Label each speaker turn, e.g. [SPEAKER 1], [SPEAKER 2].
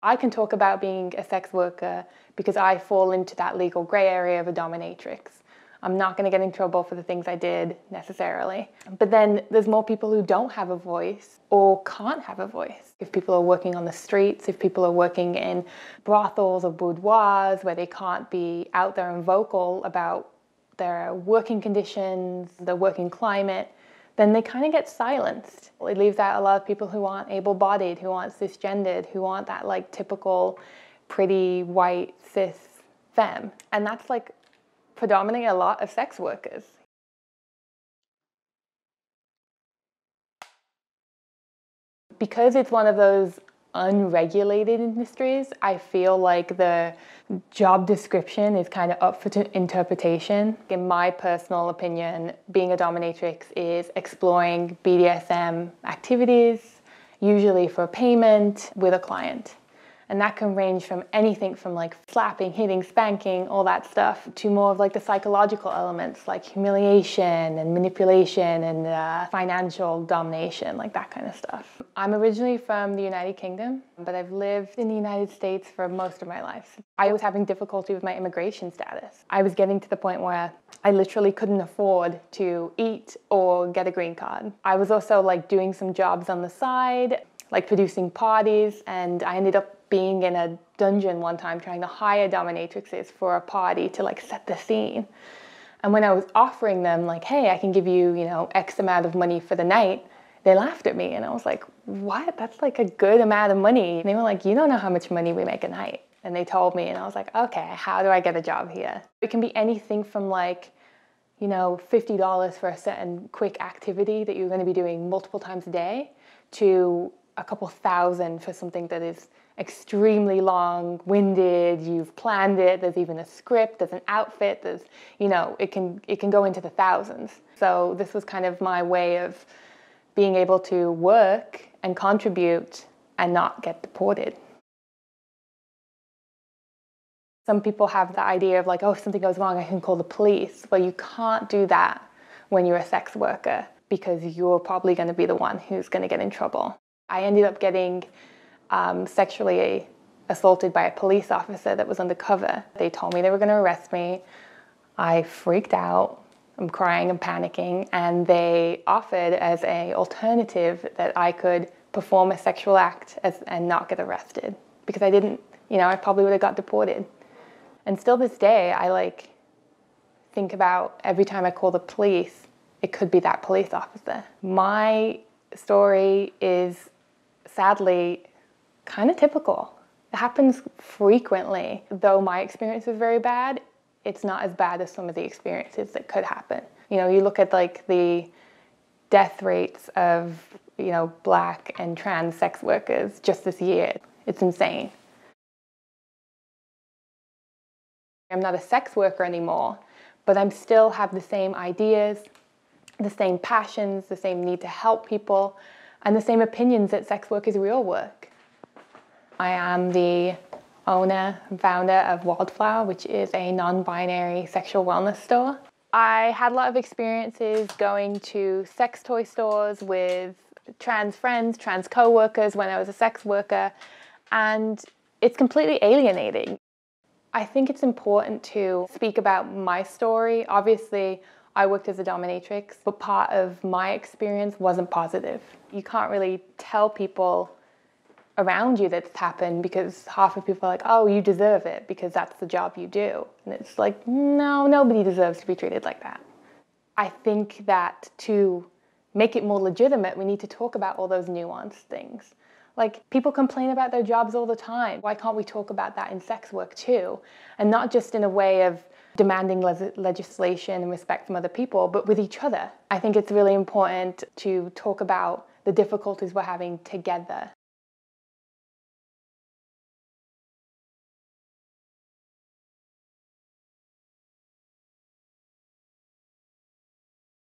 [SPEAKER 1] I can talk about being a sex worker because I fall into that legal grey area of a dominatrix. I'm not going to get in trouble for the things I did necessarily. But then there's more people who don't have a voice or can't have a voice. If people are working on the streets, if people are working in brothels or boudoirs where they can't be out there and vocal about their working conditions, their working climate, then they kind of get silenced. It leaves out a lot of people who aren't able-bodied, who aren't cisgendered, who aren't that like typical pretty white cis femme. And that's like predominantly a lot of sex workers. Because it's one of those unregulated industries, I feel like the job description is kind of up for interpretation. In my personal opinion, being a dominatrix is exploring BDSM activities, usually for payment with a client. And that can range from anything from like slapping, hitting, spanking, all that stuff, to more of like the psychological elements like humiliation and manipulation and financial domination, like that kind of stuff. I'm originally from the United Kingdom, but I've lived in the United States for most of my life. I was having difficulty with my immigration status. I was getting to the point where I literally couldn't afford to eat or get a green card. I was also like doing some jobs on the side, like producing parties, and I ended up being in a dungeon one time trying to hire dominatrixes for a party to like set the scene. And when I was offering them like, hey, I can give you, X amount of money for the night, they laughed at me. And I was like, what? That's like a good amount of money. And they were like, you don't know how much money we make a night. And they told me, and I was like, okay, how do I get a job here? It can be anything from like, $50 for a certain quick activity that you're going to be doing multiple times a day to a couple thousand for something that is extremely long-winded, you've planned it, there's even a script, there's an outfit, there's, it can go into the thousands. So this was kind of my way of being able to work and contribute and not get deported. Some people have the idea of like, oh, if something goes wrong, I can call the police. Well, you can't do that when you're a sex worker because you're probably going to be the one who's going to get in trouble. I ended up getting sexually assaulted by a police officer that was undercover. They told me they were going to arrest me. I freaked out. I'm crying and panicking. And they offered as an alternative that I could perform a sexual act and not get arrested. Because I didn't, I probably would have got deported. And still this day, I think about every time I call the police, it could be that police officer. My story is sadly kind of typical. It happens frequently. Though my experience is very bad, it's not as bad as some of the experiences that could happen. You look at like the death rates of, Black and trans sex workers just this year. It's insane. I'm not a sex worker anymore, but I still have the same ideas, the same passions, the same need to help people, and the same opinions that sex work is real work. I am the owner and founder of Wildflower, which is a non-binary sexual wellness store. I had a lot of experiences going to sex toy stores with trans friends, trans co-workers when I was a sex worker, and it's completely alienating. I think it's important to speak about my story. Obviously, I worked as a dominatrix, but part of my experience wasn't positive. You can't really tell people around you that's happened because half of people are like, oh, you deserve it because that's the job you do. And it's like, no, nobody deserves to be treated like that. I think that to make it more legitimate, we need to talk about all those nuanced things. Like, people complain about their jobs all the time. Why can't we talk about that in sex work too? And not just in a way of demanding legislation and respect from other people, but with each other. I think it's really important to talk about the difficulties we're having together.